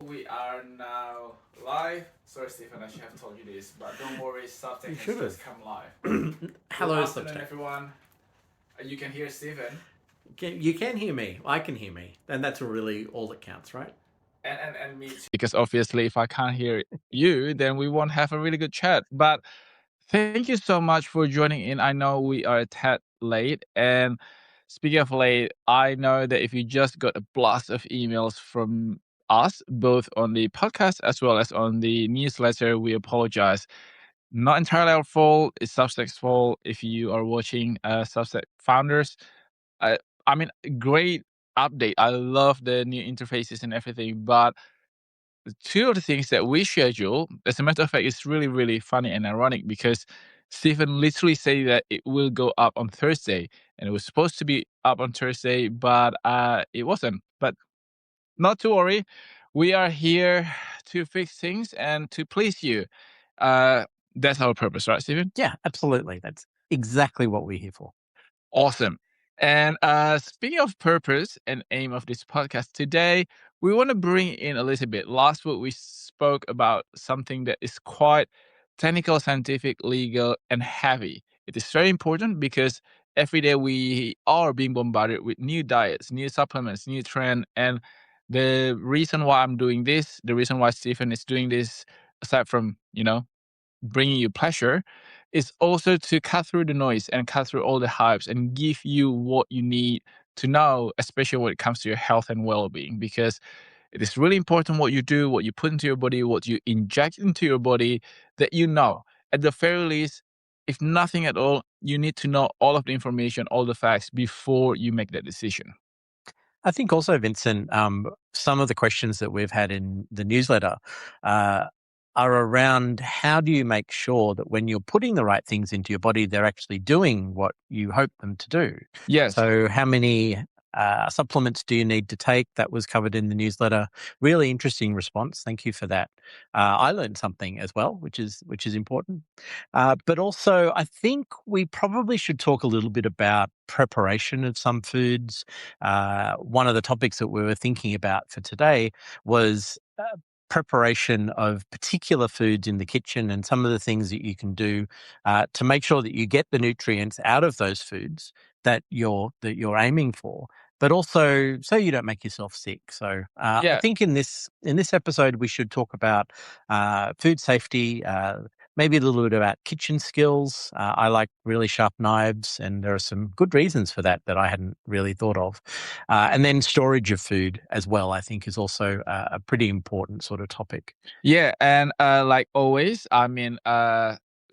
We are now live. Sorry, Stephen, I should have told you this, but don't worry, Substack You has should have. just come live. Hello, Good afternoon, Substack. everyone. You can hear Stephen. You can hear me. I can hear me. And that's really all that counts, right? And me too. Because obviously, if I can't hear you, then we won't have a really good chat. But thank you so much for joining in. I know we are a tad late. And speaking of late, I know that if you just got a blast of emails from us, both on the podcast as well as on the newsletter, we apologize. Not entirely our fault. It's Substack's fault. If you are watching Substack founders, I, I mean, great update. I love the new interfaces and everything, but two of the things that we schedule, as a matter of fact, it's really, really funny and ironic because Stephen literally said that it will go up on Thursday, and it was supposed to be up on Thursday, but it wasn't. But not to worry, we are here to fix things and to please you. That's our purpose, right, Stephen? Yeah, absolutely. That's exactly what we're here for. Awesome. And speaking of purpose and aim of this podcast today, we want to bring in a little bit. Last week, we spoke about something that is quite technical, scientific, legal, and heavy. It is very important because every day we are being bombarded with new diets, new supplements, new trend. And the reason why I'm doing this, the reason why Stephen is doing this, aside from, bringing you pleasure, is also to cut through the noise and cut through all the hypes and give you what you need to know, especially when it comes to your health and well-being, because it is really important what you do, what you put into your body, what you inject into your body, that you know. At the very least, if nothing at all, you need to know all of the information, all the facts before you make that decision. I think also, Vincent, some of the questions that we've had in the newsletter are around how do you make sure that when you're putting the right things into your body, they're actually doing what you hope them to do. Yes. So how many supplements do you need to take? That was covered in the newsletter. Really interesting response. Thank you for that. I learned something as well, which is important. But also, I think we probably should talk a little bit about preparation of some foods. One of the topics that we were thinking about for today was preparation of particular foods in the kitchen and some of the things that you can do to make sure that you get the nutrients out of those foods that you're aiming for, but also so you don't make yourself sick. So I think in this episode we should talk about food safety, maybe a little bit about kitchen skills. I like really sharp knives, and there are some good reasons for that I hadn't really thought of. And then storage of food as well, I think, is also a pretty important sort of topic. Yeah, and like always, I mean,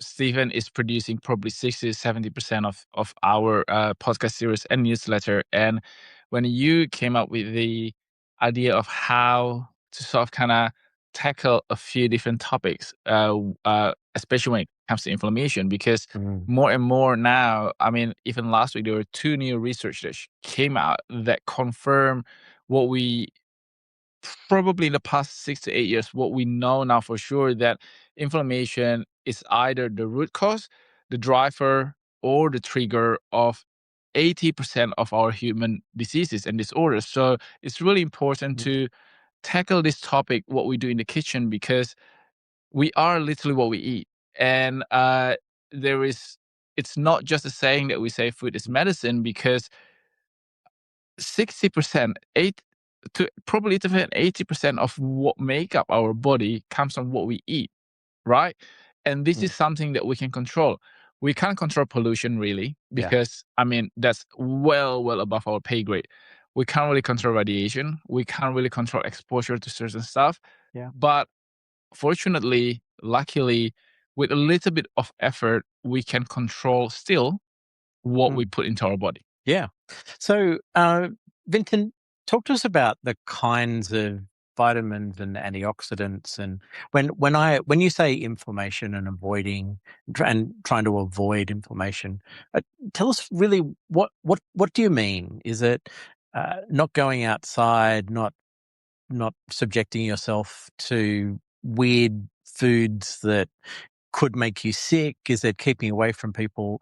Stephen is producing probably 60-70% of our podcast series and newsletter. And when you came up with the idea of how to sort of kind of tackle a few different topics, especially when it comes to inflammation, because more and more now, I mean, even last week, there were 2 new research that came out that confirm what we probably in the past 6 to 8 years, what we know now for sure, that inflammation is either the root cause, the driver, or the trigger of 80% of our human diseases and disorders. So it's really important to tackle this topic, what we do in the kitchen, because we are literally what we eat. And it's not just a saying that we say food is medicine, because 60%, probably even 80% of what make up our body comes from what we eat, right? And this is something that we can control. We can't control pollution really, because I mean, that's well above our pay grade. We can't really control radiation. We can't really control exposure to certain stuff. Yeah. But fortunately, luckily, with a little bit of effort, we can control still what we put into our body. Yeah. So, Vincent, talk to us about the kinds of vitamins and antioxidants, and when you say inflammation and trying to avoid inflammation, tell us really what do you mean? Is it not going outside, not subjecting yourself to weird foods that could make you sick? Is it keeping away from people?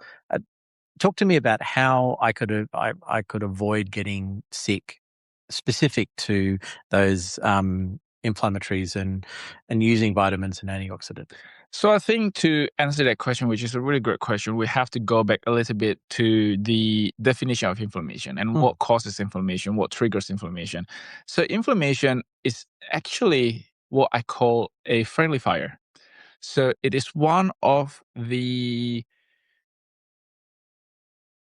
Talk to me about how I could avoid getting sick, specific to those anti-inflammatories and using vitamins and antioxidants? So I think to answer that question, which is a really great question, we have to go back a little bit to the definition of inflammation and what causes inflammation, what triggers inflammation. So inflammation is actually what I call a friendly fire. So it is one of the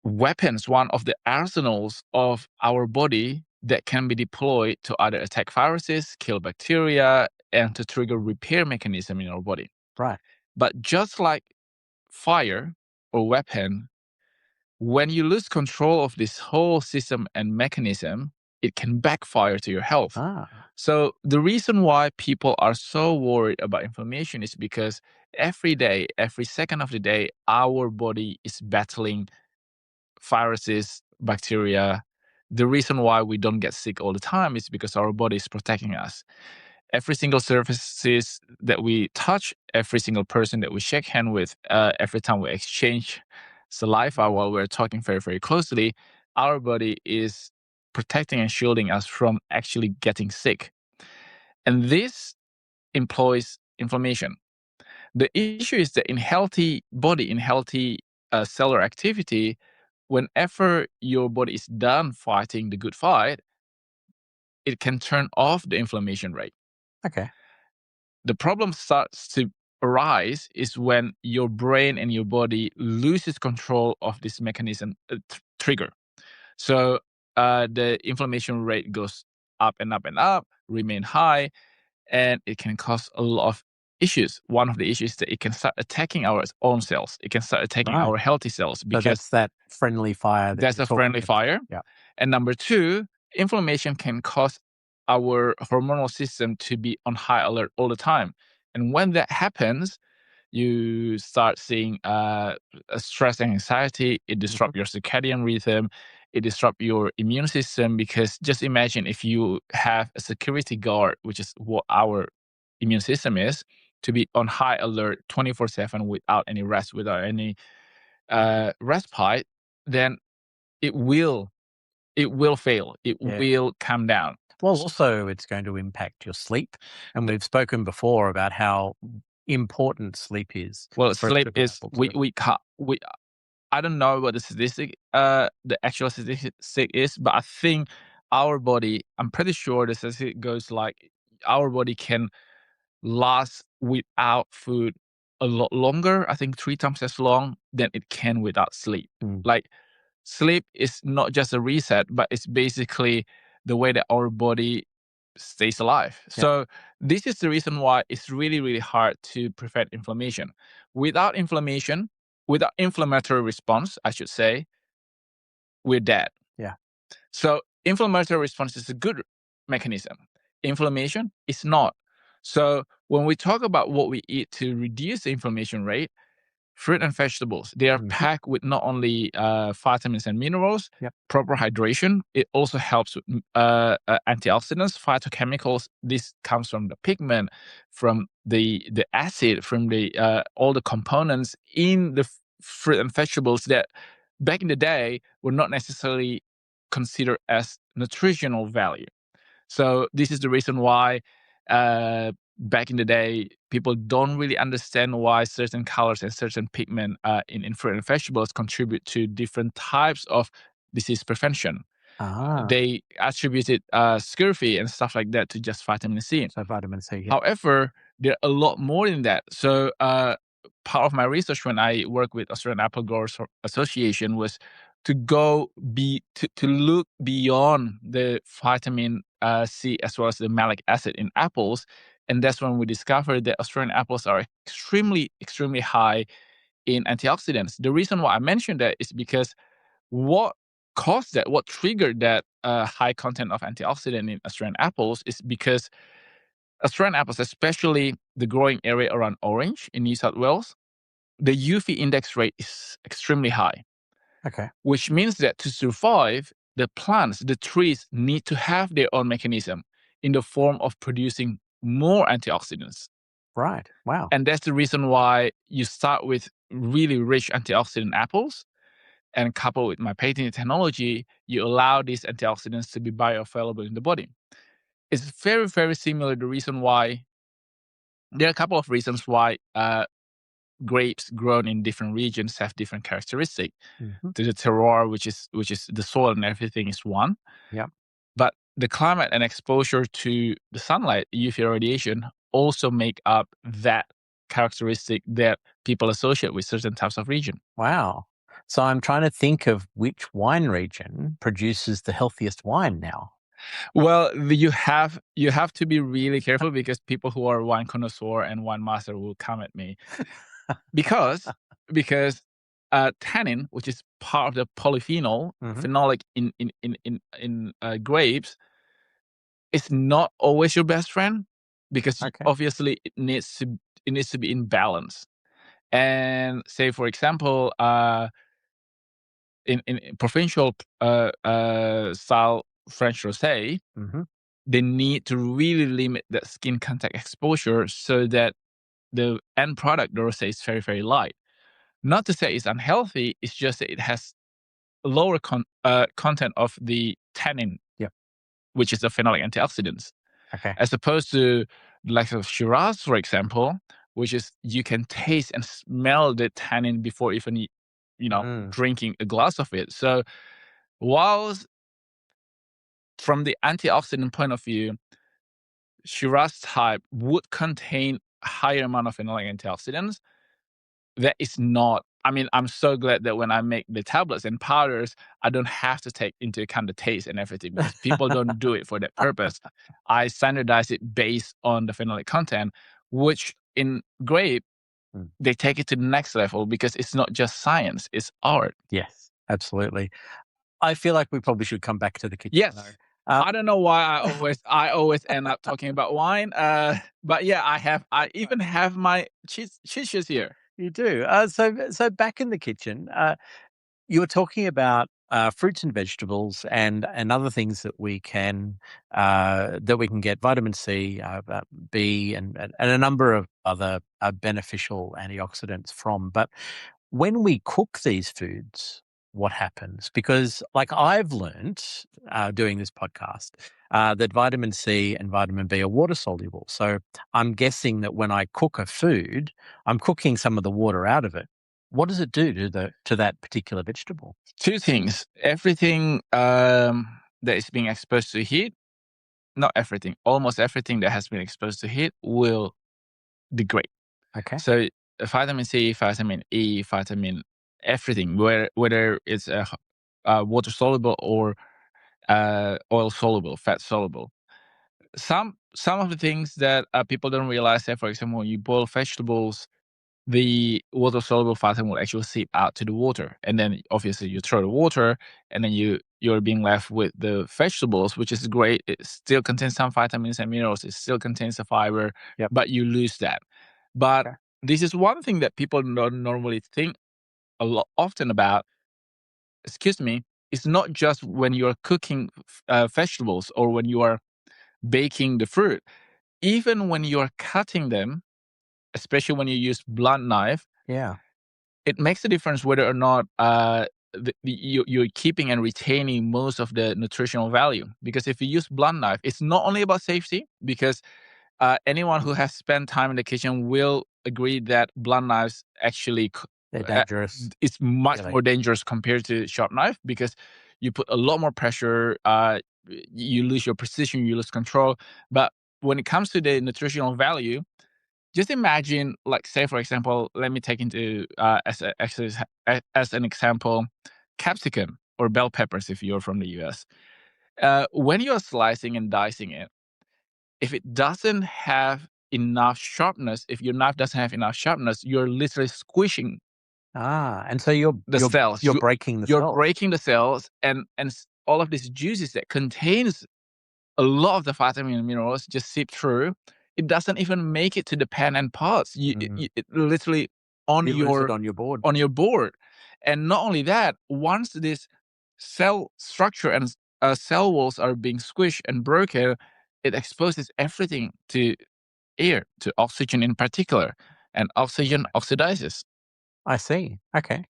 weapons, one of the arsenals of our body that can be deployed to either attack viruses, kill bacteria, and to trigger repair mechanism in our body. Right. But just like fire or weapon, when you lose control of this whole system and mechanism, it can backfire to your health. So the reason why people are so worried about inflammation is because every day, every second of the day, our body is battling viruses, bacteria. The reason why we don't get sick all the time is because our body is protecting us. Every single surfaces that we touch, every single person that we shake hand with, every time we exchange saliva while we're talking very, very closely, our body is protecting and shielding us from actually getting sick. And this employs inflammation. The issue is that in healthy body, in healthy cellular activity, whenever your body is done fighting the good fight, it can turn off the inflammation rate. Okay. The problem starts to arise is when your brain and your body loses control of this mechanism trigger. So the inflammation rate goes up and up and up, remain high, and it can cause a lot of issues. One of the issues is that it can start attacking our own cells. It can start attacking our healthy cells So because that's that friendly fire. that's a friendly fire. Yeah. And number two, inflammation can cause our hormonal system to be on high alert all the time. And when that happens, you start seeing stress and anxiety. It disrupts your circadian rhythm. It disrupts your immune system, because just imagine if you have a security guard, which is what our immune system is, to be on high alert 24/7 without any rest, without any respite, then it will fail. It will come down. Well, also it's going to impact your sleep. And we've spoken before about how important sleep is. Well, sleep is, I don't know what the statistic, the actual statistic is, but I think our body, I'm pretty sure the statistic goes like our body can last without food a lot longer. I think 3 times as long than it can without sleep. Like, sleep is not just a reset, but it's basically the way that our body stays alive. So this is the reason why it's really, really hard to prevent inflammation. Without inflammation, without inflammatory response, I should say, we're dead. Yeah. So inflammatory response is a good mechanism. Inflammation is not. So when we talk about what we eat to reduce the inflammation rate, fruit and vegetables, they are packed with not only vitamins and minerals, proper hydration. It also helps with antioxidants, phytochemicals. This comes from the pigment, from the acid, from the all the components in the fruit and vegetables that back in the day were not necessarily considered as nutritional value. So this is the reason why back in the day, people don't really understand why certain colors and certain pigment in fruit and vegetables contribute to different types of disease prevention. They attributed scurvy and stuff like that to just vitamin C. So vitamin C. However, there are a lot more than that. So part of my research when I work with Australian Apple Growers Association was to to look beyond the vitamin C as well as the malic acid in apples. And that's when we discovered that Australian apples are extremely, extremely high in antioxidants. The reason why I mentioned that is because what caused that, what triggered that high content of antioxidant in Australian apples is because Australian apples, especially the growing area around Orange in New South Wales, the UV index rate is extremely high. Okay. Which means that to survive, the plants, the trees need to have their own mechanism in the form of producing more antioxidants. Right. Wow. And that's the reason why you start with really rich antioxidant apples, and coupled with my patented technology, you allow these antioxidants to be bioavailable in the body. it's very, very similar. The reason why, there are a couple of reasons why grapes grown in different regions have different characteristics. Mhm. The terroir, which is the soil and everything, is one. Yep. But the climate and exposure to the sunlight, UV radiation, also make up that characteristic that people associate with certain types of region. Wow. So I'm trying to think of which wine region produces the healthiest wine now. Well, you have to be really careful, because people who are wine connoisseur and wine master will come at me, because tannin, which is part of the polyphenol Mhm. phenolic in grapes, is not always your best friend, because Okay. obviously it needs to be in balance. And say, for example, in provincial style French rosé, Mhm. they need to really limit that skin contact exposure so that the end product, the rosé, is very, very light. Not to say it's unhealthy, it's just that it has lower content of the tannin, Yep. which is a phenolic antioxidants, Okay. as opposed to like of Shiraz, for example, which is you can taste and smell the tannin before even drinking a glass of it. So whilst from the antioxidant point of view, Shiraz type would contain a higher amount of phenolic antioxidants, that is not. I mean, I'm so glad that when I make the tablets and powders, I don't have to take into account the taste and everything, because people don't do it for that purpose. I standardize it based on the phenolic content, which in grape, they take it to the next level, because it's not just science, it's art. Yes, absolutely. I feel like we probably should come back to the kitchen. Yes. Though. I don't know why I always end up talking about wine. But yeah, I even have my cheeses here. You do. So back in the kitchen, you were talking about fruits and vegetables and other things that we can get vitamin C, B, and a number of other beneficial antioxidants from. But when we cook these foods, what happens? Because, like, I've learned doing this podcast that vitamin C and vitamin B are water soluble. So I'm guessing that when I cook a food, I'm cooking some of the water out of it. What does it do to that particular vegetable? Two things. Everything that is being exposed to heat, not everything, almost everything that has been exposed to heat will degrade. Okay. So vitamin C, vitamin E, vitamin everything, whether it's water soluble or oil soluble, fat soluble. Some of the things that people don't realize that, for example, when you boil vegetables, the water soluble vitamin will actually seep out to the water, and then obviously you throw the water, and then you're being left with the vegetables, which is great. It still contains some vitamins and minerals. It still contains the fiber, Yep. but you lose that. But Okay. this is one thing that people don't normally think often about. Excuse me. It's not just when you're cooking vegetables or when you are baking the fruit. Even when you're cutting them, especially when you use blunt knife, Yeah. it makes a difference whether or not you're keeping and retaining most of the nutritional value. Because if you use blunt knife, it's not only about safety, because anyone who has spent time in the kitchen will agree that blunt knives actually They're dangerous. it's much Really. more dangerous compared to sharp knife, because you put a lot more pressure, you lose your precision, you lose control. But when it comes to the nutritional value, just imagine, like, say, for example, let me take into as an example, capsicum or bell peppers if you're from the US. When you're slicing and dicing it, if it doesn't have enough sharpness, if your knife doesn't have enough sharpness, you're literally squishing And so you're cells. You're breaking the You're cells. breaking the cells, and all of these juices that contains a lot of the vitamin and minerals just seep through. It doesn't even make it to the pan and pots. It literally on You lose your it on your board. board. And not only that, once this cell structure and cell walls are being squished and broken, it exposes everything to air, to oxygen in particular, and oxygen oxidizes. I see. Okay.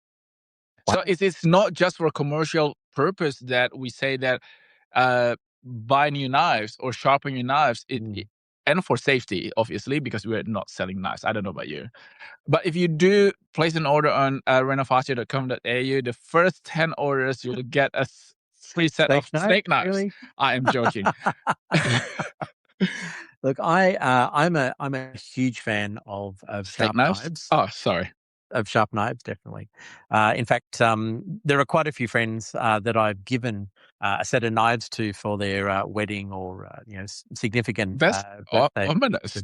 So Wow. it's not just for commercial purpose that we say that buy new knives or sharpen your knives, and for safety, obviously, because we're not selling knives. I don't know about you. But if you do place an order on renovation.com.au, the first 10 orders, you'll get a free set of steak knives. Really? I am joking. Look, I'm a huge fan of Steak sharp knives? knives. Oh, sorry. Of sharp knives, definitely. In fact, there are quite a few friends that I've given a set of knives to for their wedding or significant birthday. Ominous.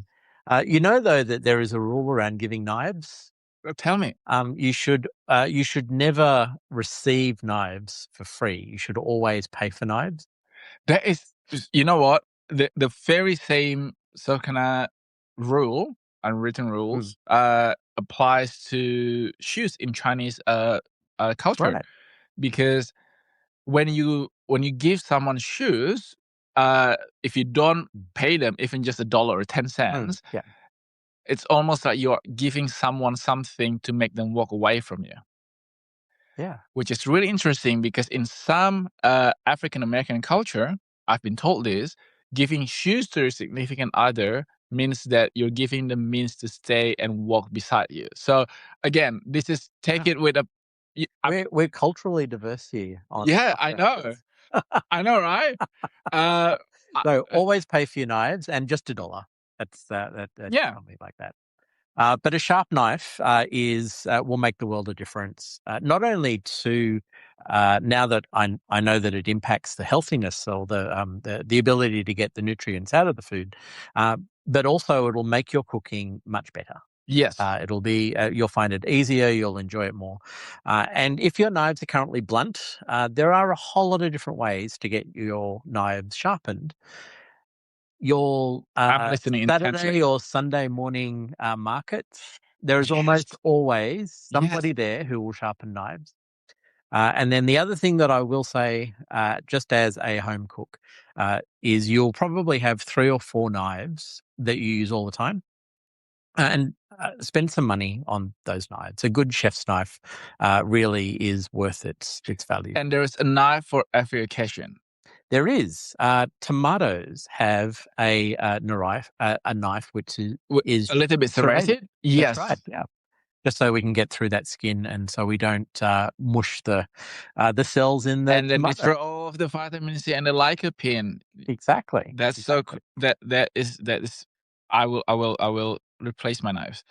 You know, though, that there is a rule around giving knives. Tell me. You should never receive knives for free. You should always pay for knives. That is, you know what? The very same kind of rule, unwritten rules, applies to shoes in Chinese culture. Right. Because when you give someone shoes, if you don't pay them even just $1 or 10 cents, it's almost like you're giving someone something to make them walk away from you. Yeah. Which is really interesting because in some African American culture, I've been told this, giving shoes to your significant other means that you're giving them means to stay and walk beside you. So again, this is take it with a... We're culturally diverse here. I know. I know, right? So always pay for your knives and just $1. That's something like that. But a sharp knife will make the world a difference. Not only to now that I know that it impacts the healthiness or the ability to get the nutrients out of the food, but also it'll make your cooking much better. Yes. It'll be you'll find it easier. You'll enjoy it more. And if your knives are currently blunt, there are a whole lot of different ways to get your knives sharpened. Your Saturday or Sunday morning market, there is almost always somebody there who will sharpen knives. And then the other thing that I will say, just as a home cook, is you'll probably have 3 or 4 knives that you use all the time. And spend some money on those knives. A good chef's knife really is worth its value. And there is a knife for every occasion. There is. Tomatoes have a knife which is a little bit serrated. Yes, that's right. Yeah, just so we can get through that skin, and so we don't mush the cells in the and then tomato. destroy all of the vitamin C and the lycopene. Exactly. That's so that is. I will replace my knives.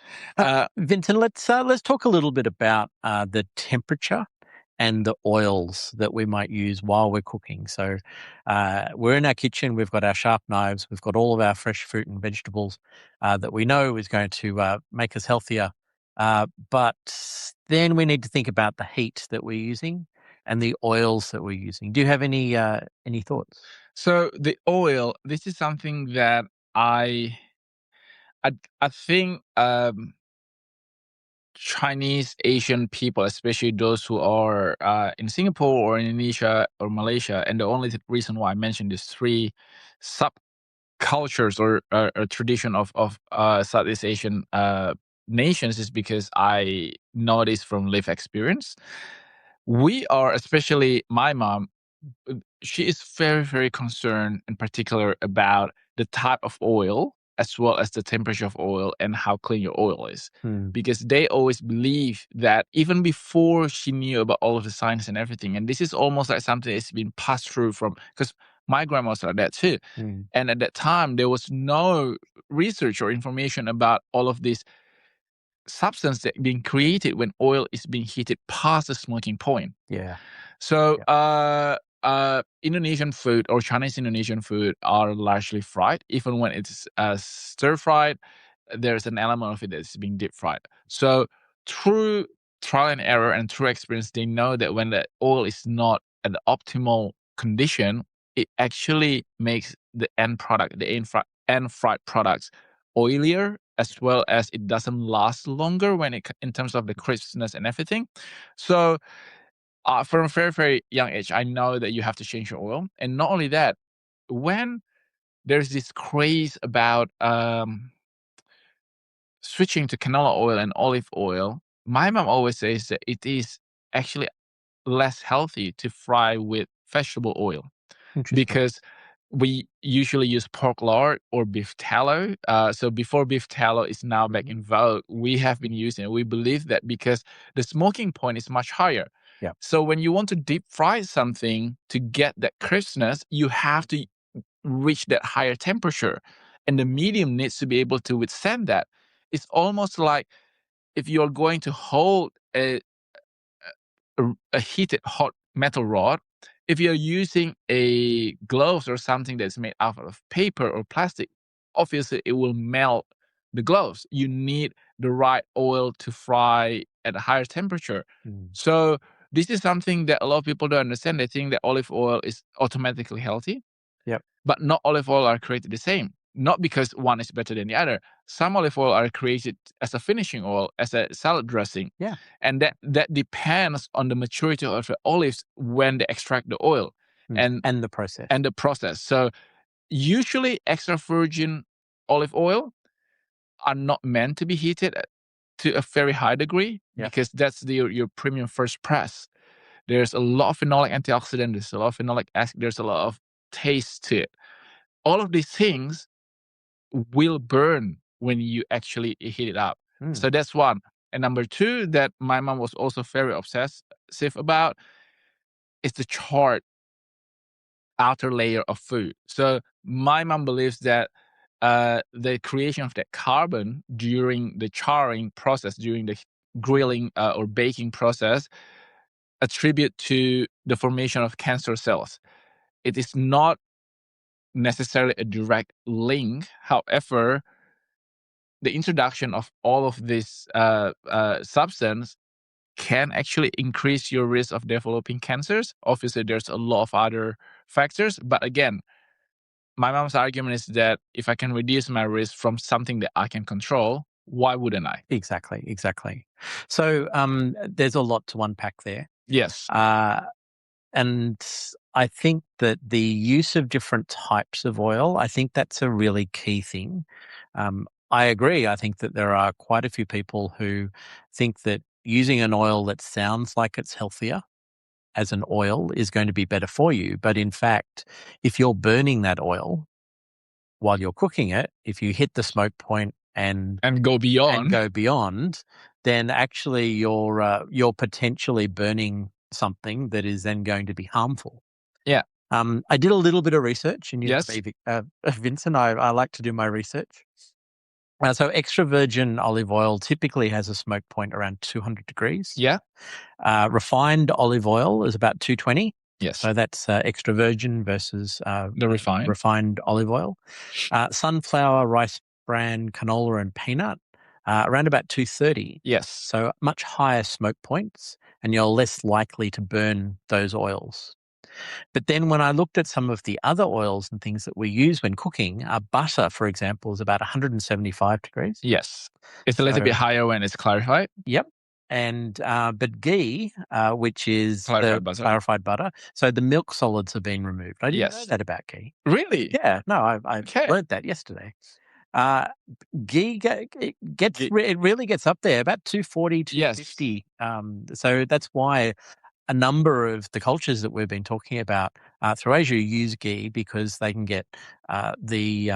Vincent, let's talk a little bit about the temperature and the oils that we might use while we're cooking. So we're in our kitchen, we've got our sharp knives, we've got all of our fresh fruit and vegetables that we know is going to make us healthier. But then we need to think about the heat that we're using and the oils that we're using. Do you have any thoughts? So the oil, this is something that I think Chinese Asian people, especially those who are in Singapore or Indonesia or Malaysia, and the only reason why I mentioned these 3 subcultures or tradition of Southeast Asian nations is because I know this from lived experience. We are, especially my mom, she is very, very concerned in particular about the type of oil as well as the temperature of oil and how clean your oil is. Because they always believe that even before she knew about all of the science and everything, and this is almost like something that's been passed through from, because my grandma was like that too. And at that time, there was no research or information about all of these substance that being created when oil is being heated past the smoking point. Yeah. So Indonesian food or Chinese Indonesian food are largely fried. Even when it's stir fried, there's an element of it that's being deep fried. So through trial and error and through experience, they know that when the oil is not at the optimal condition, it actually makes the end product, the end fried products, oilier, as well as it doesn't last longer in terms of the crispness and everything. So from a very, very young age, I know that you have to change your oil. And not only that, when there's this craze about switching to canola oil and olive oil, my mom always says that it is actually less healthy to fry with vegetable oil. Because we usually use pork lard or beef tallow. So before beef tallow is now back in vogue, we have been using it. We believe that because the smoking point is much higher. Yeah. So when you want to deep fry something to get that crispness, you have to reach that higher temperature. And the medium needs to be able to withstand that. It's almost like if you're going to hold a heated hot metal rod, if you're using a gloves or something that's made out of paper or plastic, obviously it will melt the gloves. You need the right oil to fry at a higher temperature. So this is something that a lot of people don't understand. They think that olive oil is automatically healthy. Yep. But not olive oil are created the same. Not because one is better than the other. Some olive oil are created as a finishing oil, as a salad dressing. Yeah. And that depends on the maturity of the olives when they extract the oil. And the process. And the process. So usually extra virgin olive oil are not meant to be heated to a very high degree, because that's your premium first press. There's a lot of phenolic antioxidant, there's a lot of phenolic acid, there's a lot of taste to it. All of these things will burn when you actually heat it up. So that's one. And number two, that my mom was also very obsessive about, is the charred outer layer of food. So my mom believes that the creation of that carbon during the charring process, during the grilling or baking process, attribute to the formation of cancer cells. It is not necessarily a direct link. However, the introduction of all of this substance can actually increase your risk of developing cancers. Obviously, there's a lot of other factors. But again, my mom's argument is that if I can reduce my risk from something that I can control, why wouldn't I? Exactly. So there's a lot to unpack there. Yes. And I think that the use of different types of oil, I think that's a really key thing. I agree. I think that there are quite a few people who think that using an oil that sounds like it's healthier as an oil is going to be better for you. But in fact, if you're burning that oil while you're cooking it, if you hit the smoke point and go beyond, then actually you're potentially burning something that is then going to be harmful. Yeah. I did a little bit of research, and yes, Vincent, I like to do my research. So extra virgin olive oil typically has a smoke point around 200 degrees. Yeah. Refined olive oil is about 220. Yes. So that's extra virgin versus the refined olive oil. Sunflower, rice bran, canola, and peanut, around about 230. Yes. So much higher smoke points, and you're less likely to burn those oils. But then when I looked at some of the other oils and things that we use when cooking, butter, for example, is about 175 degrees. Yes. It's a little bit higher when it's clarified. Yep. And but ghee, which is clarified butter, so the milk solids have been removed. I didn't know that about ghee. Really? Yeah. No, I learned that yesterday. Ghee it really gets up there, about 240, 250. So that's why a number of the cultures that we've been talking about through Asia use ghee, because they can get the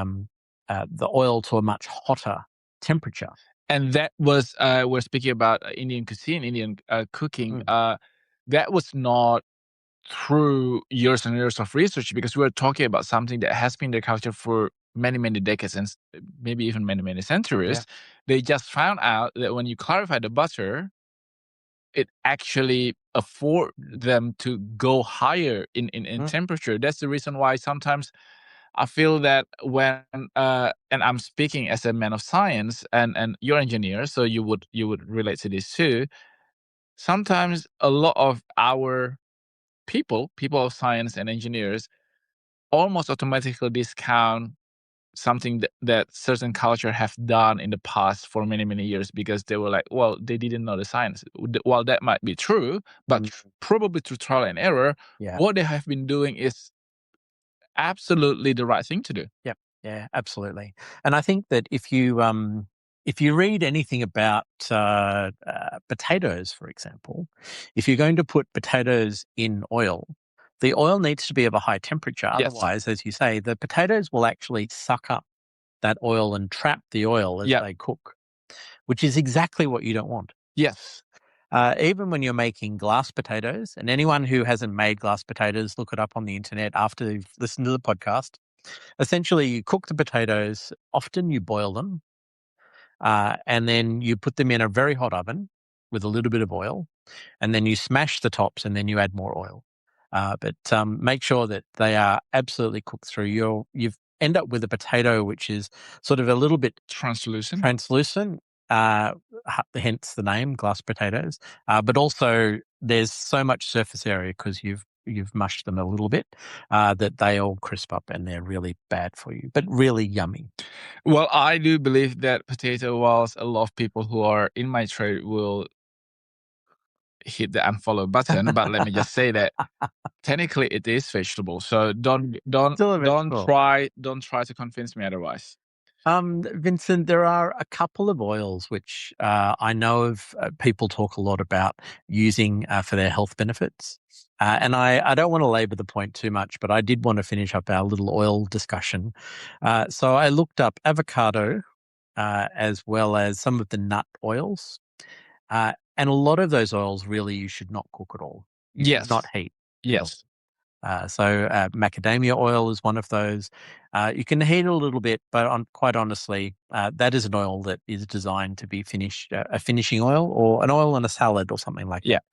oil to a much hotter temperature. And that was we're speaking about Indian cuisine, Indian cooking. That was not through years and years of research, because we were talking about something that has been their culture for many, many decades and maybe even many, many centuries. Yeah. They just found out that when you clarify the butter, it actually afford them to go higher in temperature. That's the reason why sometimes I feel that when and I'm speaking as a man of science, and you're an engineer, so you would relate to this too. Sometimes a lot of our people of science and engineers, almost automatically discount something that certain culture have done in the past for many, many years, because they were like, well, they didn't know the science. While that might be true, but probably through trial and error, what they have been doing is absolutely the right thing to do. Yep. Yeah, absolutely. And I think that if you read anything about potatoes, for example, if you're going to put potatoes in oil, the oil needs to be of a high temperature. Yes. Otherwise, as you say, the potatoes will actually suck up that oil and trap the oil as they cook, which is exactly what you don't want. Yes. Even when you're making glass potatoes, and anyone who hasn't made glass potatoes, look it up on the internet after you've listened to the podcast. Essentially, you cook the potatoes, often you boil them, and then you put them in a very hot oven with a little bit of oil, and then you smash the tops, and then you add more oil. But make sure that they are absolutely cooked through. You end up with a potato which is sort of a little bit translucent, hence the name glass potatoes. But also there's so much surface area because you've mushed them a little bit that they all crisp up and they're really bad for you, but really yummy. Well, I do believe that potato, whilst a lot of people who are in my trade will hit the unfollow button, but let me just say that technically it is vegetable. So don't try to convince me otherwise. Vincent, there are a couple of oils which I know of people talk a lot about using for their health benefits. And I don't want to labor the point too much, but I did want to finish up our little oil discussion. So I looked up avocado as well as some of the nut oils. And a lot of those oils really you should not cook at all. You should not heat. Yes. So macadamia oil is one of those. You can heat it a little bit, but quite honestly, that is an oil that is designed to be a finishing oil or an oil in a salad or something like that.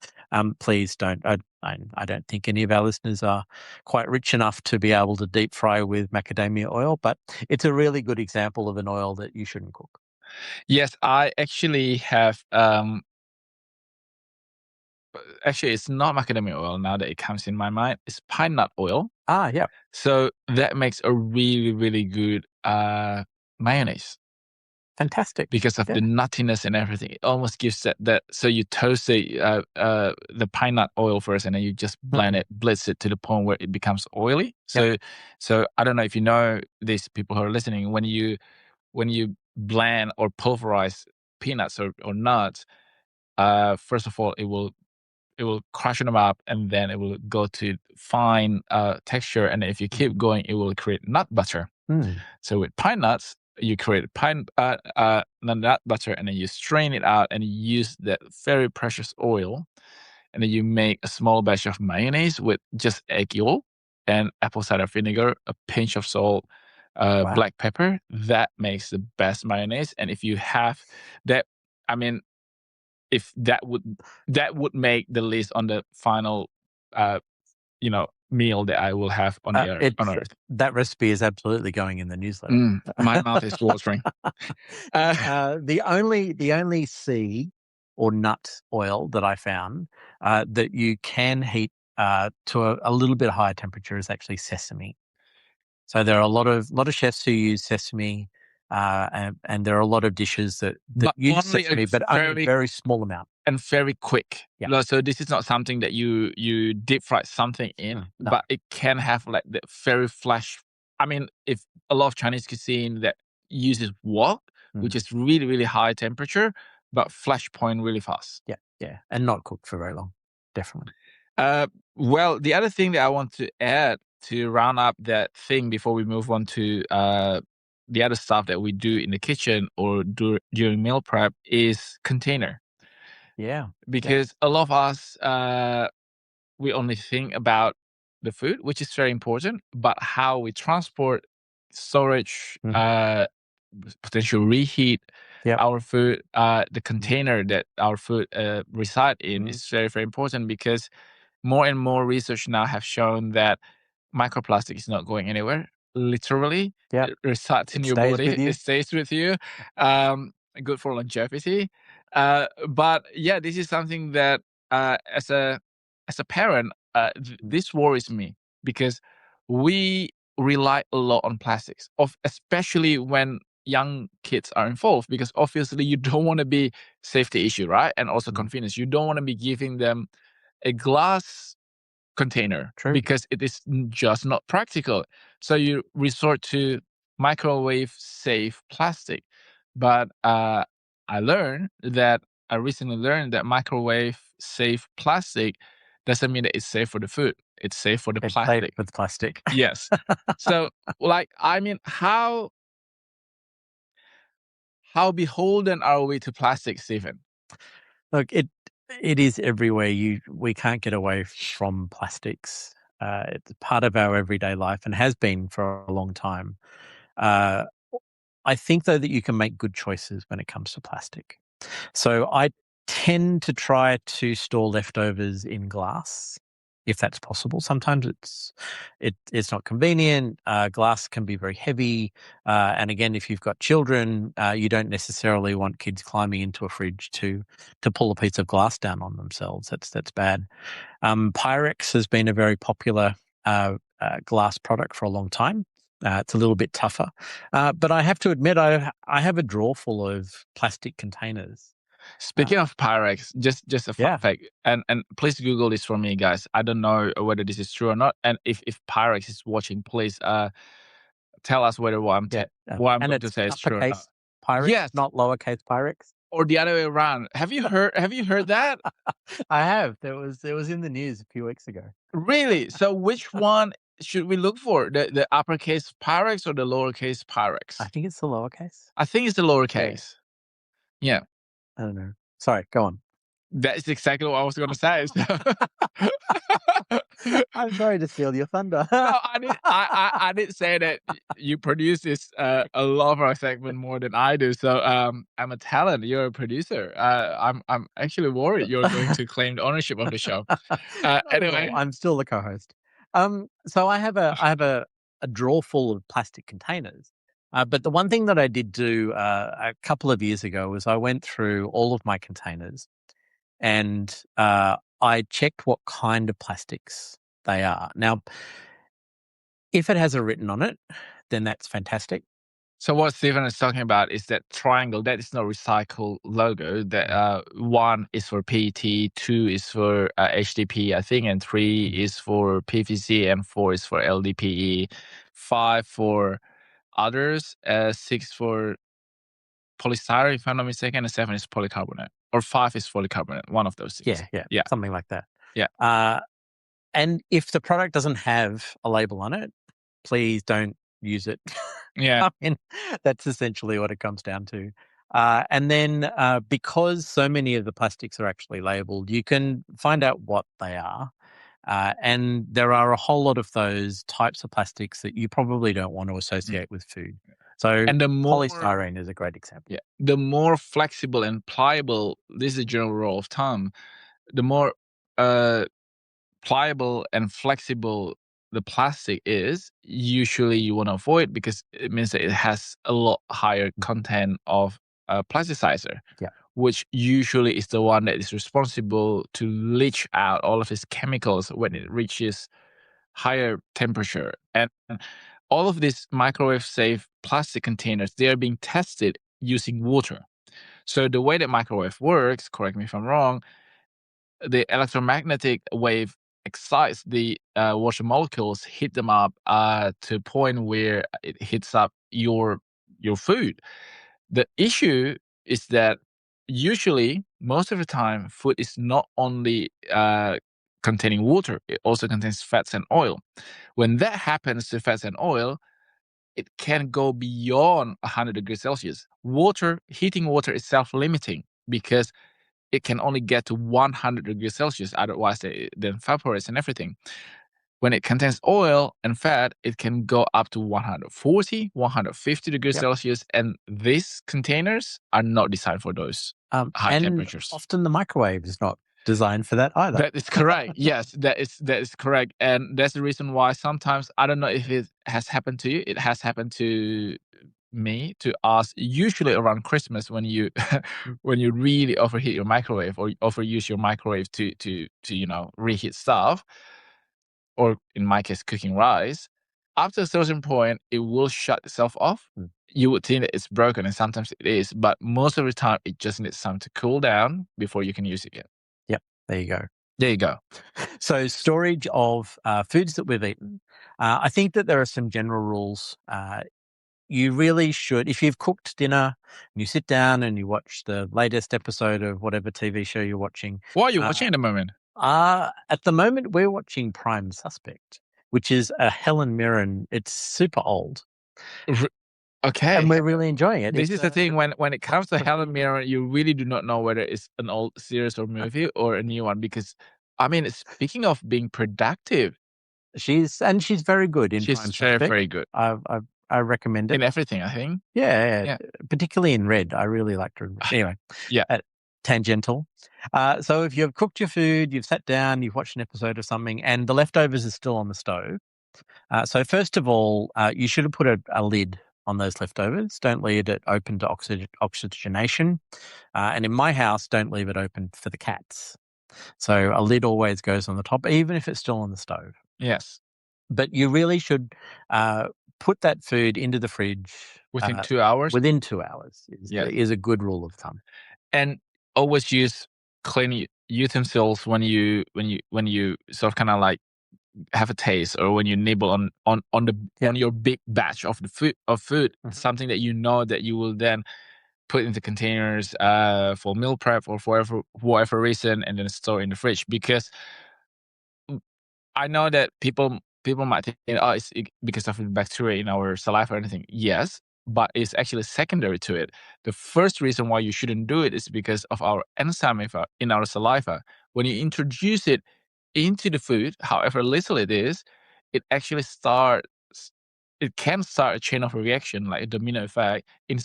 Please don't. I don't think any of our listeners are quite rich enough to be able to deep fry with macadamia oil, but it's a really good example of an oil that you shouldn't cook. Yes, I actually have... Actually, it's not macadamia oil now that it comes in my mind. It's pine nut oil. Yeah. So that makes a really, really good mayonnaise. Fantastic. Because of the nuttiness and everything. It almost gives that so you toast the pine nut oil first and then you just blitz it to the point where it becomes oily. So I don't know if you know these people who are listening, when you blend or pulverize peanuts or nuts, first of all, it will crush them up and then it will go to fine texture. And if you keep going, it will create nut butter. So with pine nuts, you create nut butter and then you strain it out and you use that very precious oil. And then you make a small batch of mayonnaise with just egg yolk and apple cider vinegar, a pinch of salt, black pepper. That makes the best mayonnaise. And if you have that, I mean, if that would make the list on the final, meal that I will have on earth. That recipe is absolutely going in the newsletter. My mouth is watering. The only seed or nut oil that I found that you can heat to a little bit higher temperature is actually sesame. So there are a lot of chefs who use sesame. And there are a lot of dishes that use sesame, but only a very small amount. And very quick. Yeah. So this is not something that you deep fry something in, but it can have like the very flash. I mean, if a lot of Chinese cuisine that uses wok, which is really, really high temperature, but flash point really fast. Yeah. And not cooked for very long. Definitely. Well, the other thing that I want to add to round up that thing before we move on to the other stuff that we do in the kitchen or during meal prep is container. Yeah. Because a lot of us, we only think about the food, which is very important, but how we transport, storage, potential reheat our food, the container that our food reside in is very, very important, because more and more research now have shown that microplastic is not going anywhere. Literally, it resides in your body. It stays with you. Good for longevity. But yeah, this is something that as a parent, this worries me, because we rely a lot on plastics, especially when young kids are involved, because obviously you don't want to be safety issue, right? And also convenience. You don't want to be giving them a glass container. True. Because it is just not practical. So you resort to microwave safe plastic. But I recently learned that microwave safe plastic doesn't mean that it's safe for the food. it's safe for the It's plastic. safe with plastic. Yes. So, like, I mean, how beholden are we to plastic, Stephen? Look, it is everywhere. We can't get away from plastics. It's part of our everyday life and has been for a long time. I think, though, that you can make good choices when it comes to plastic. So I tend to try to store leftovers in glass, if that's possible. Sometimes it's not convenient. Glass can be very heavy. And again, if you've got children, you don't necessarily want kids climbing into a fridge to pull a piece of glass down on themselves. That's bad. Pyrex has been a very popular glass product for a long time. It's a little bit tougher. But I have to admit, I have a drawer full of plastic containers. Speaking of Pyrex, just a fun Yeah. fact, and please Google this for me, guys. I don't know whether this is true or not. And if Pyrex is watching, please tell us whether what I'm going to say is true or not. Uppercase Pyrex, Yes. not lowercase Pyrex. Or the other way around. Have you heard that? I have. There was in the news a few weeks ago. Really? So which one should we look for? The uppercase Pyrex or the lowercase Pyrex? I think it's the lowercase. I think it's the lowercase. Yeah. I don't know. Sorry, go on. That's exactly what I was going to say. I'm sorry to steal your thunder. No, I did say that you produce this a lot of our segment more than I do. So I'm a talent. You're a producer. I'm actually worried you're going to claim the ownership of the show. Anyway, I'm still the co-host. So I have a drawer full of plastic containers. But the one thing that I did do a couple of years ago was I went through all of my containers and I checked what kind of plastics they are. Now, if it has a written on it, then that's fantastic. So what Stephen is talking about is that triangle. That is not recycle logo. That 1 is for PET, 2 is for HDPE, I think, and 3 is for PVC, and 4 is for LDPE, 5 for others, 6 for polystyrene, if I'm not mistaken, and 7 is polycarbonate, or 5 is polycarbonate. One of those things. Yeah, something like that. Yeah. And if the product doesn't have a label on it, please don't use it. Yeah. I mean, that's essentially what it comes down to. And then because so many of the plastics are actually labeled, you can find out what they are. And there are a whole lot of those types of plastics that you probably don't want to associate with food. So And the more polystyrene is a great example. Yeah. The more flexible and pliable, this is a general rule of thumb, the more pliable and flexible the plastic is, usually you want to avoid because it means that it has a lot higher content of plasticizer, which usually is the one that is responsible to leach out all of its chemicals when it reaches higher temperature. And all of these microwave-safe plastic containers, they are being tested using water. So the way that microwave works, correct me if I'm wrong, the electromagnetic wave excites the water molecules, heat them up to a point where it heats up your food. The issue is that usually, most of the time, food is not only containing water, it also contains fats and oil. When that happens to fats and oil, it can go beyond 100 degrees Celsius. Heating water is self-limiting because it can only get to 100 degrees Celsius. Otherwise, it evaporates and everything. When it contains oil and fat, it can go up to 140, 150 degrees Celsius. And these containers are not designed for those high temperatures. Often the microwave is not designed for that either. That is correct. Yes, that is correct. And that's the reason why sometimes, I don't know if it has happened to you. It has happened to me, to us, usually around Christmas when you when you really overheat your microwave or overuse your microwave to reheat stuff, or in my case cooking rice. After a certain point, it will shut itself off. You would think that it's broken, and sometimes it is, but most of the time it just needs time to cool down before you can use it again. Yep, there you go. There you go. So storage of foods that we've eaten. I think that there are some general rules. You really should, if you've cooked dinner and you sit down and you watch the latest episode of whatever TV show you're watching. What are you watching at the moment? At the moment, we're watching Prime Suspect, which is a Helen Mirren. It's super old, Okay. and we're really enjoying it. This is the thing, when it comes to Helen Mhm. Mirren, you really do not know whether it's an old series or movie or a new one, because, I mean, speaking of being productive, She's very good in Prime she's very, Suspect. very good I recommend it. in everything, I think. Yeah, Yeah. particularly in Red. I really liked her. Anyway, Yeah. Tangential. So if you've cooked your food, you've sat down, you've watched an episode of something, and the leftovers are still on the stove. So first of all, you should have put a lid on those leftovers. Don't leave it open to oxygenation. And in my house, don't leave it open for the cats. So a lid always goes on the top, even if it's still on the stove. Yes. But you really should put that food into the fridge Within 2 hours. Within 2 hours Yes. is a good rule of thumb. And always use clean utensils when you sort of kind of like have a taste, or when you nibble on your big batch of the food Mm-hmm. something that you know that you will then put into containers for meal prep or for whatever reason, and then store in the fridge. Because I know that people might think, it's because of the bacteria in our saliva or anything. Yes, but it's actually secondary to it. The first reason why you shouldn't do it is because of our enzyme in our saliva. When you introduce it into the food, however little it is, it actually can start a chain of reaction, like a domino effect, in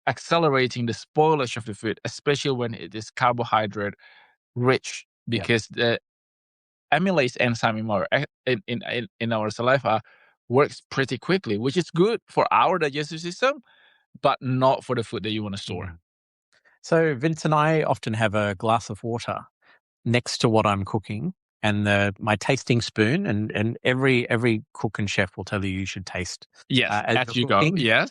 accelerating the spoilage of the food, especially when it is carbohydrate rich, because the amylase enzyme in our saliva works pretty quickly, which is good for our digestive system, but not for the food that you want to store. So Vince and I often have a glass of water next to what I'm cooking, and my tasting spoon, and every cook and chef will tell you should taste. Yes, as you go. Yes.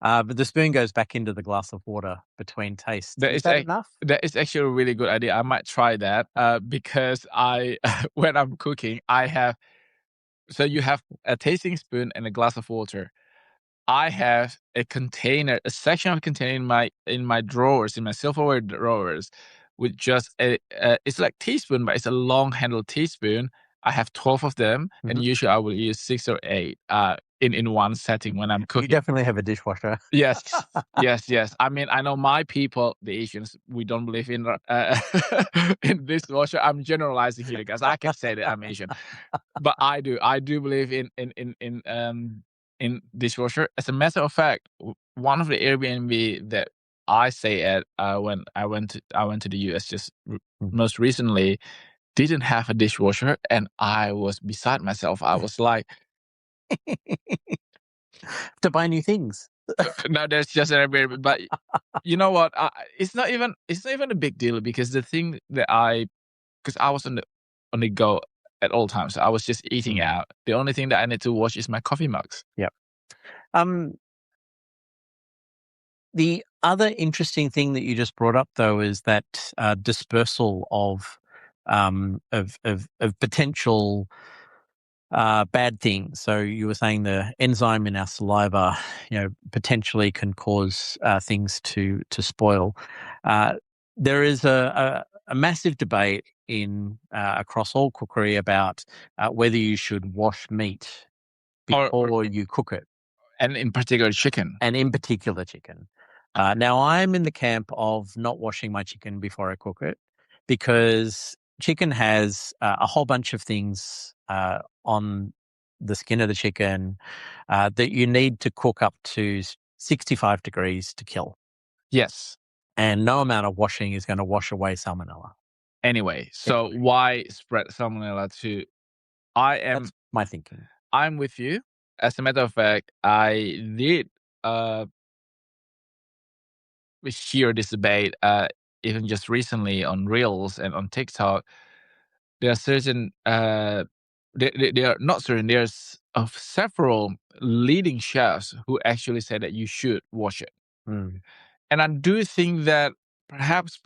But the spoon goes back into the glass of water between tastes. Is that enough? That is actually a really good idea. I might try that because when I'm cooking, so you have a tasting spoon and a glass of water. I have a section of a container in my drawers, in my silverware drawers, with just it's like teaspoon, but it's a long handled teaspoon. I have 12 of them, and usually I will use 6 or 8 in one setting when I'm cooking. You definitely have a dishwasher. Yes. I mean, I know my people, the Asians, we don't believe in in dishwasher. I'm generalizing here, guys. I can say that I'm Asian, but I do believe in dishwasher. As a matter of fact, one of the Airbnb that I stay at when I went to the US just most recently didn't have a dishwasher, and I was beside myself. I was like, to buy new things. No, there's just an Airbnb. But you know what? It's not even a big deal, because the thing that because I was on the go at all times. So I was just eating out. The only thing that I need to wash is my coffee mugs. Yep. The other interesting thing that you just brought up, though, is that dispersal of potential bad things. So you were saying the enzyme in our saliva, potentially can cause things to spoil. There is a massive debate across all cookery about whether you should wash meat before you cook it, and in particular chicken. Now, I'm in the camp of not washing my chicken before I cook it, because chicken has a whole bunch of things on the skin of the chicken that you need to cook up to 65 degrees to kill. Yes. And no amount of washing is going to wash away salmonella. Anyway, so why spread salmonella to... That's my thinking. I'm with you. As a matter of fact, I did hear this debate even just recently on Reels and on TikTok. There are certain there are not certain. There's several leading chefs who actually say that you should wash it. And I do think that perhaps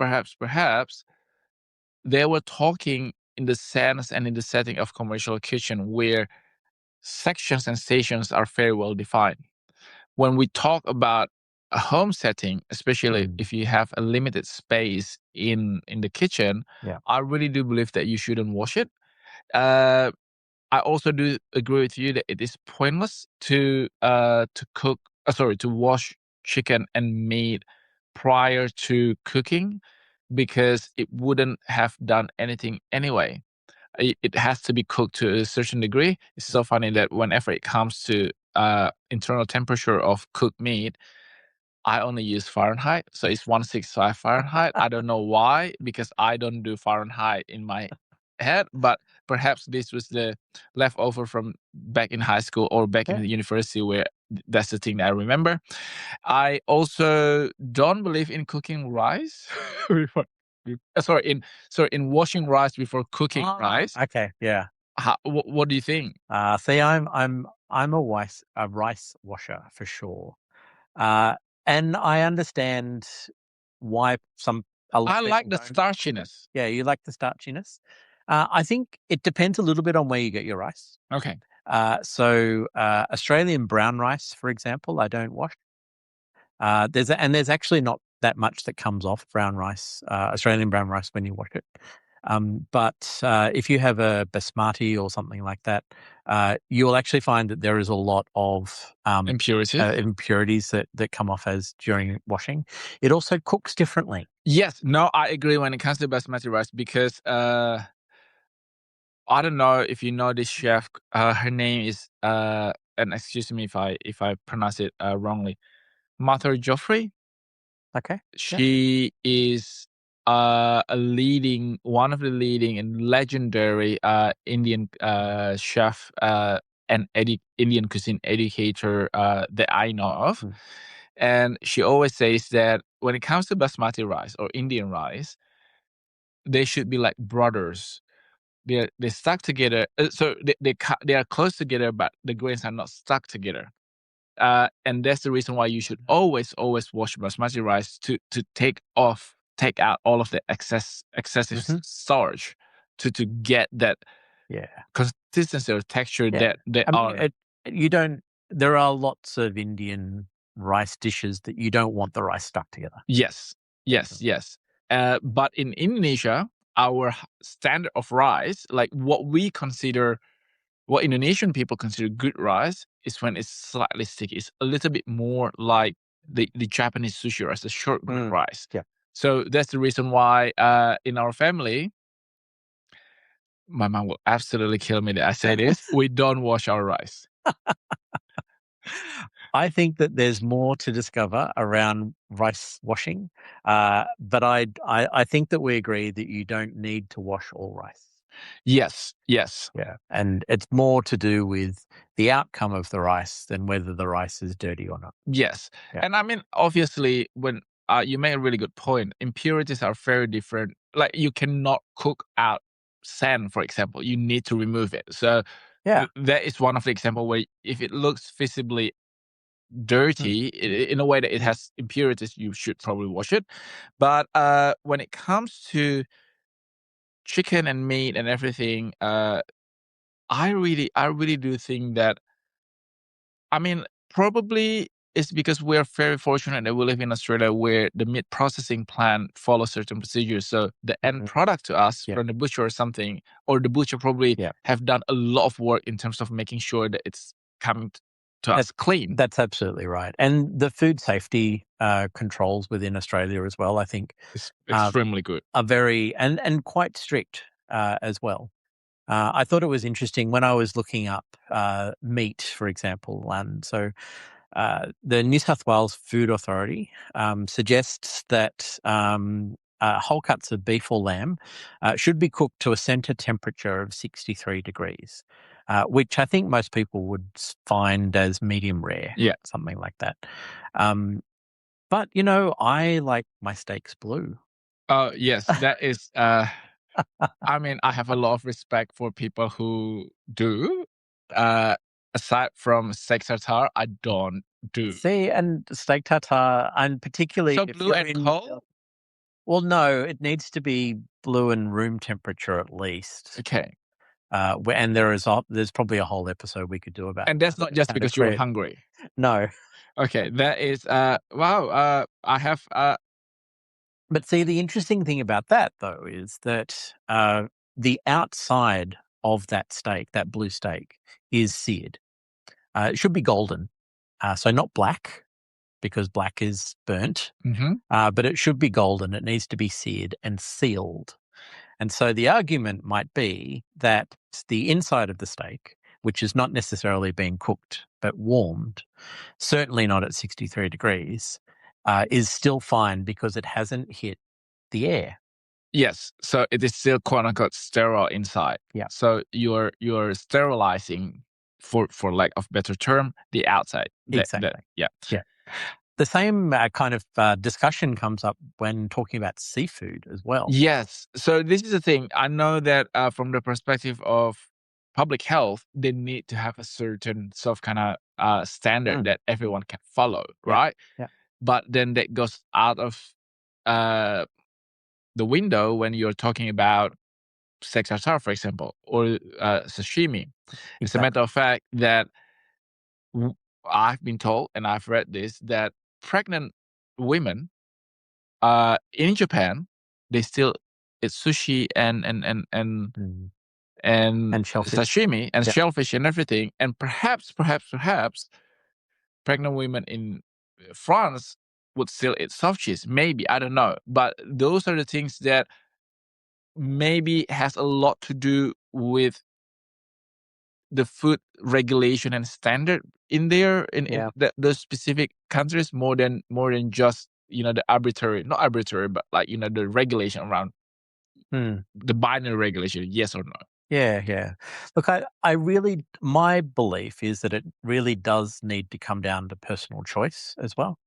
they were talking in the sense and in the setting of commercial kitchen, where sections and stations are very well defined. When we talk about a home setting, especially if you have a limited space in the kitchen, I really do believe that you shouldn't wash it. I also do agree with you that it is pointless to wash chicken and meat prior to cooking, because it wouldn't have done anything anyway. It has to be cooked to a certain degree. It's so funny that whenever it comes to internal temperature of cooked meat, I only use Fahrenheit, so it's 165 Fahrenheit. I don't know why, because I don't do Fahrenheit in my head, but perhaps this was the leftover from back in high school or back in the university, where that's the thing that I remember. I also don't believe in cooking rice before. In washing rice before cooking rice. Okay, yeah. What do you think? See, I'm a rice washer for sure, and I understand why a lot I of like people the don't. starchiness. Yeah, you like the starchiness. I think it depends a little bit on where you get your rice. Okay. So Australian brown rice, for example, I don't wash. There's actually not that much that comes off brown rice, Australian brown rice, when you wash it. But if you have a basmati or something like that, you'll actually find that there is a lot of impurities that come off as during washing. It also cooks differently. Yes, no, I agree when it comes to basmati rice, because I don't know if you know this chef. Her name is and excuse me if I pronounce it wrongly, Martha Joffrey. Okay. She is one of the leading and legendary Indian chef and Indian cuisine educator that I know of. And she always says that when it comes to basmati rice or Indian rice, they should be like brothers. They're stuck together. So they are close together, but the grains are not stuck together. And that's the reason why you should always wash basmati rice to take out all of the excessive starch to get that consistency or texture that they are. There are lots of Indian rice dishes that you don't want the rice stuck together. Yes. But in Indonesia, our standard of rice, like what Indonesian people consider good rice, is when it's slightly sticky. It's a little bit more like the Japanese sushi rice, the short grain rice. Yeah. So that's the reason why in our family, my mom will absolutely kill me that I say this, we don't wash our rice. I think that there's more to discover around rice washing, but I think that we agree that you don't need to wash all rice. Yes. Yeah, and it's more to do with the outcome of the rice than whether the rice is dirty or not. Yes, and I mean, obviously, when you made a really good point, impurities are very different. Like, you cannot cook out sand, for example. You need to remove it. So that is one of the example where if it looks visibly dirty in a way that it has impurities, you should probably wash it. But when it comes to chicken and meat and everything, I really do think that, I mean, probably it's because we're very fortunate that we live in Australia, where the meat processing plant follows certain procedures. So the end product to us from the butcher or something, or the butcher probably have done a lot of work in terms of making sure that it's coming to us clean. That's absolutely right. And the food safety controls within Australia as well, I think, It's extremely good. Are very and quite strict as well. I thought it was interesting when I was looking up meat, for example. So the New South Wales Food Authority suggests that whole cuts of beef or lamb should be cooked to a centre temperature of 63 degrees, which I think most people would find as medium rare, something like that. But, I like my steaks blue. Yes, that is... I mean, I have a lot of respect for people who do. Aside from steak tartare, I don't do. See, and steak tartare, and particularly so if blue you're and cold. Well, no, it needs to be blue and room temperature at least. Okay. And there's probably a whole episode we could do about. And that's not just because you're hungry. No. Okay, that is wow. I have But see, the interesting thing about that though is that the outside of that steak, that blue steak, is seared. It should be golden, so not black, because black is burnt. But it should be golden. It needs to be seared and sealed. And so the argument might be that the inside of the steak, which is not necessarily being cooked but warmed, certainly not at 63 degrees, is still fine because it hasn't hit the air. Yes, so it is still quote unquote sterile inside. Yeah. So you're sterilizing, for lack of better term, the outside. Exactly. Yeah. The same kind of discussion comes up when talking about seafood as well. Yes. So this is the thing. I know that from the perspective of public health, they need to have a certain sort of kind of standard that everyone can follow, right? Yeah. But then that goes out of the window when you're talking about steak tartare, for example, or sashimi. It's a matter of fact that I've been told, and I've read this, that pregnant women in Japan, they still eat sushi and shellfish. Sashimi and shellfish and everything. And perhaps pregnant women in France would still eat soft cheese. Maybe, I don't know. But those are the things that maybe has a lot to do with the food regulation and standard in there in those specific countries more than just the not arbitrary, but like the regulation around the binary regulation, yes or no. Yeah. Look, I really, my belief is that it really does need to come down to personal choice as well.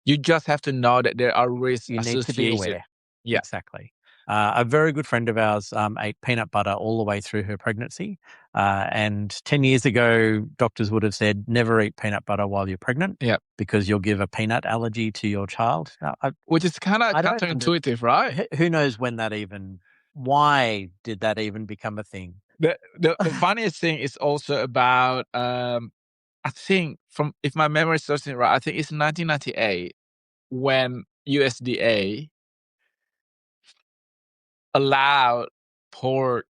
You just have to know that there are risks associated. Need to be aware. Yeah, exactly. A very good friend of ours ate peanut butter all the way through her pregnancy. And 10 years ago, doctors would have said, never eat peanut butter while you're pregnant because you'll give a peanut allergy to your child. Which is kind of counterintuitive, right? Who knows why did that even become a thing? The funniest thing is also about, I think, if my memory serves me right, I think it's 1998 when USDA allowed pork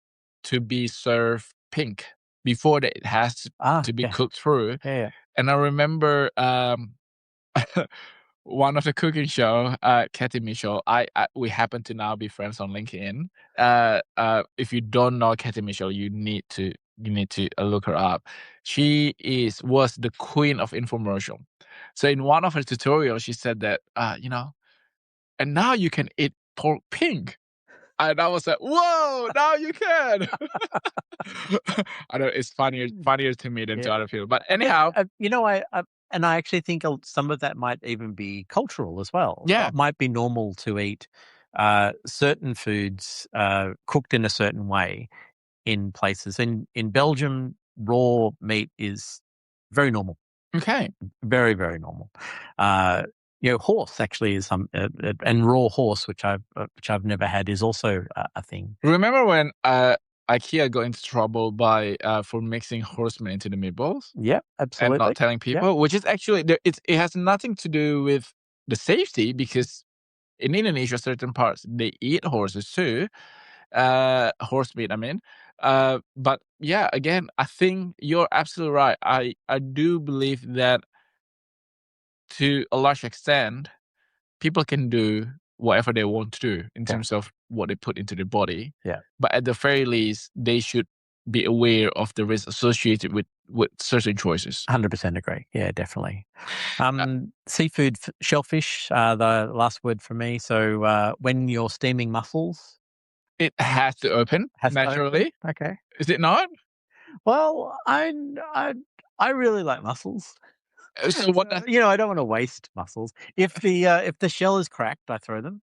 to be served pink before that it has to be cooked through. Yeah. And I remember one of the cooking show, Katie Mitchell. We happen to now be friends on LinkedIn. If you don't know Katie Mitchell, you need to look her up. She was the queen of infomercial. So in one of her tutorials, she said that and now you can eat pork pink. And I was like, whoa, now you can. I know it's funnier to me than to other people. But anyhow. I actually think some of that might even be cultural as well. Yeah. It might be normal to eat certain foods cooked in a certain way in places. In Belgium, raw meat is very normal. Okay. Very, very normal. Horse actually is and raw horse, which I've never had, is also a thing. Remember when IKEA got into trouble for mixing horse meat into the meatballs? Yeah, absolutely. And not telling people, which is actually it has nothing to do with the safety, because in Indonesia, certain parts they eat horses too, horse meat. I mean, but yeah, again, I think you're absolutely right. I do believe that to a large extent, people can do whatever they want to do in terms of what they put into their body. Yeah. But at the very least, they should be aware of the risk associated with certain choices. 100% agree. Yeah, definitely. Seafood, shellfish, the last word for me. So when you're steaming mussels, it has to open naturally. Okay. Is it not? Well, I really like mussels. So what? I don't want to waste mussels. If the shell is cracked, I throw them.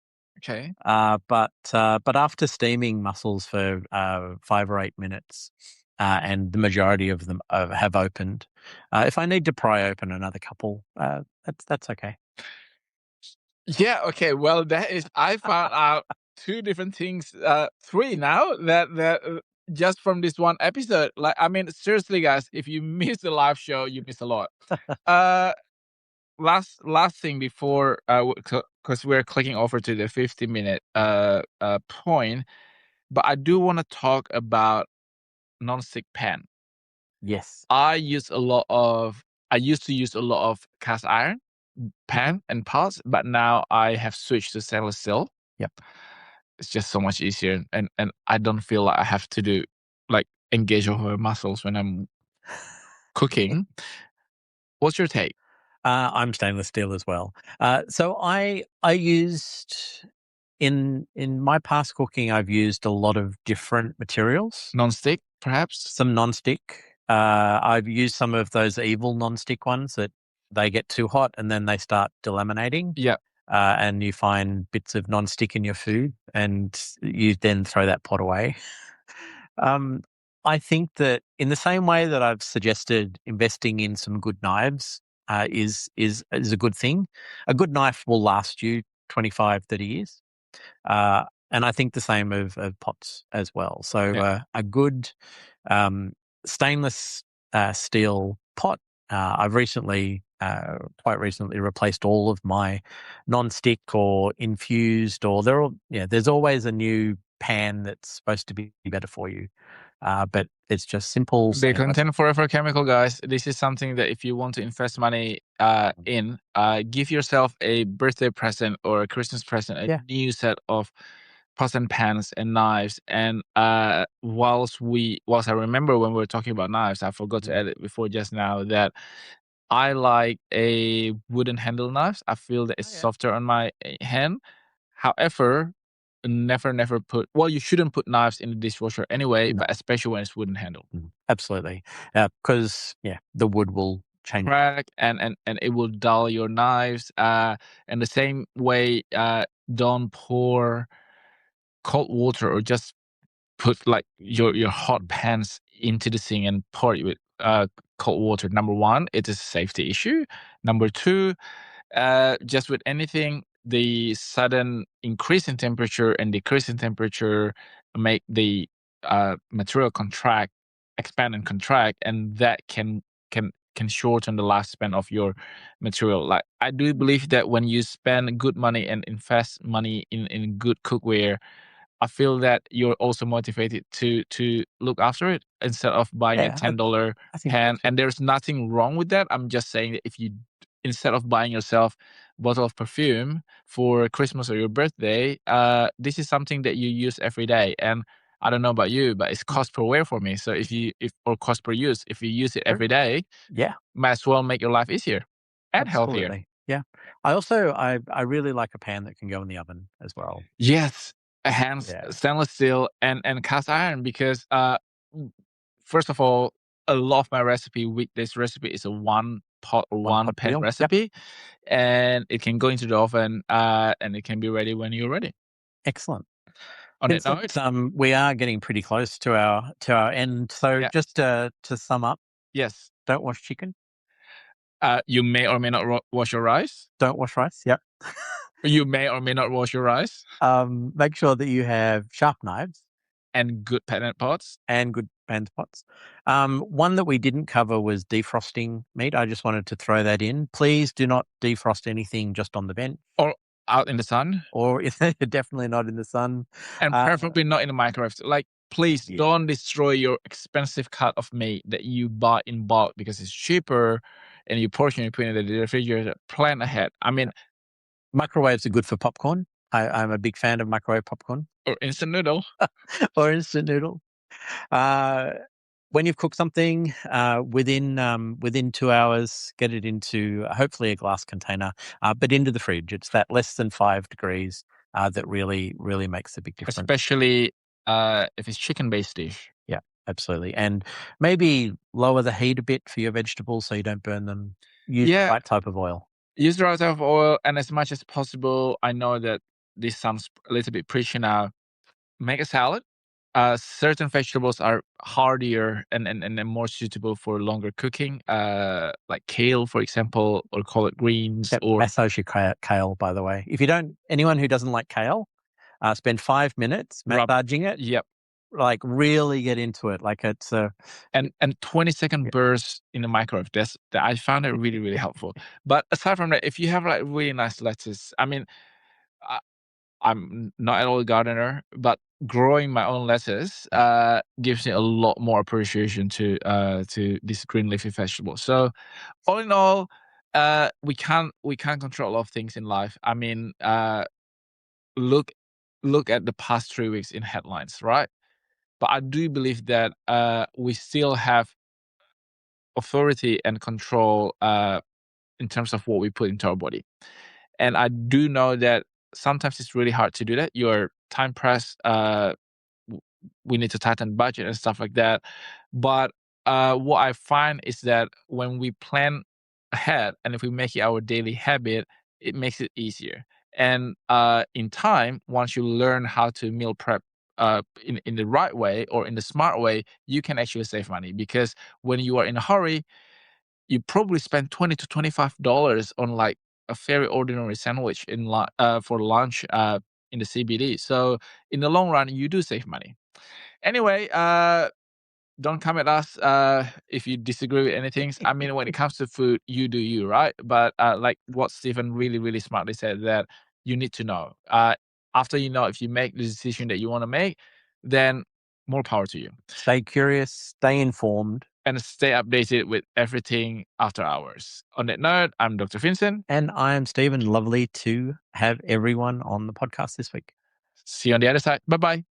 Okay. But after steaming mussels for 5 or 8 minutes, and the majority of them have opened, if I need to pry open another couple, that's okay. Yeah. Okay. Well, that is. I found out 2 different things. 3 now that just from this one episode. Like, I mean, seriously, guys, if you miss the live show, you miss a lot. Last thing before, because we're clicking over to the 50-minute point, but I do want to talk about non-stick pan. Yes. I used to use a lot of cast iron pan and pots, but now I have switched to stainless steel. Yep. It's just so much easier, and I don't feel like I have to engage over muscles when I'm cooking. What's your take? I'm stainless steel as well. So I used in my past cooking, I've used a lot of different materials. Non-stick, perhaps? Some non-stick. I've used some of those evil non-stick ones that they get too hot and then they start delaminating. Yeah. And you find bits of non-stick in your food and you then throw that pot away. I think that in the same way that I've suggested investing in some good knives is a good thing. A good knife will last you 25, 30 years. And I think the same of pots as well. So a good stainless steel pot. I've quite recently replaced all of my non-stick or infused, or there's always a new pan that's supposed to be better for you. But it's just simple. They contain forever chemical, guys. This is something that if you want to invest money in, give yourself a birthday present or a Christmas present, a new set of pots and pans and knives. And whilst I remember when we were talking about knives, I forgot to add it before just now that I like a wooden handle knives. I feel that it's softer on my hand. However, never put, you shouldn't put knives in the dishwasher anyway, but especially when it's wooden handle. Absolutely. Because the wood will change, crack, and it will dull your knives. And the same way, don't pour cold water or just put your hot pans into the sink and pour it with cold water. Number one, it is a safety issue. Number two, just with anything, the sudden increase in temperature and decrease in temperature make the material expand and contract, and that can shorten the lifespan of your material. Like, I do believe that when you spend good money and invest money in good cookware, I feel that you're also motivated to look after it instead of buying a $10 pan. And there's nothing wrong with that. I'm just saying that if you, instead of buying yourself a bottle of perfume for Christmas or your birthday, this is something that you use every day. And I don't know about you, but it's cost per wear for me. So or cost per use, if you use it every day, might as well make your life easier and healthier. Yeah. I also, I really like a pan that can go in the oven as well. Yes. Stainless steel and cast iron, because first of all, a lot of my this recipe is a one pot or one pan recipe, and it can go into the oven and it can be ready when you're ready. Excellent. On that note, we are getting pretty close to our end. So just to sum up, yes, don't wash chicken. You may or may not wash your rice. Don't wash rice. Yep. You may or may not wash your rice. Make sure that you have sharp knives and good pan and pots. One that we didn't cover was defrosting meat. I just wanted to throw that in. Please do not defrost anything just on the bench or out in the sun, or definitely not in the sun, and preferably not in the microwave. Like, please don't destroy your expensive cut of meat that you buy in bulk because it's cheaper, and you portion it, put it in the refrigerator. Plan ahead. I mean, microwaves are good for popcorn. I'm a big fan of microwave popcorn. Or instant noodle. When you've cooked something, within 2 hours, get it into hopefully a glass container, but into the fridge. It's that less than 5 degrees that really, really makes a big difference. Especially if it's chicken-based dish. Yeah, absolutely. And maybe lower the heat a bit for your vegetables so you don't burn them. Use the right type of oil. Use the right type of oil, and as much as possible, I know that this sounds a little bit preachy now, make a salad. Certain vegetables are hardier and more suitable for longer cooking, like kale, for example, or collard greens. Or massage your kale, by the way. Anyone who doesn't like kale, spend 5 minutes massaging it. Yep. like really get into it. Like it's and 20-second bursts in the microwave. That I found it really, really helpful. But aside from that, if you have like really nice lettuce, I mean, I'm not at all a gardener, but growing my own lettuce gives me a lot more appreciation to this green leafy vegetable. So all in all, we can't control a lot of things in life. I mean, look at the past 3 weeks in headlines, right? But I do believe that we still have authority and control in terms of what we put into our body. And I do know that sometimes it's really hard to do that. You're time pressed. We need to tighten budget and stuff like that. But what I find is that when we plan ahead and if we make it our daily habit, it makes it easier. And in time, once you learn how to meal prep in the right way or in the smart way, you can actually save money. Because when you are in a hurry, you probably spend $20 to $25 on like a very ordinary sandwich for lunch in the CBD. So in the long run, you do save money. Anyway, don't come at us if you disagree with anything. I mean, when it comes to food, you do you, right? But like what Stephen really, really smartly said, that you need to know. After you know, if you make the decision that you want to make, then more power to you. Stay curious, stay informed, and stay updated with everything after hours. On that note, I'm Dr. Vincent. And I am Stephen. Lovely to have everyone on the podcast this week. See you on the other side. Bye-bye.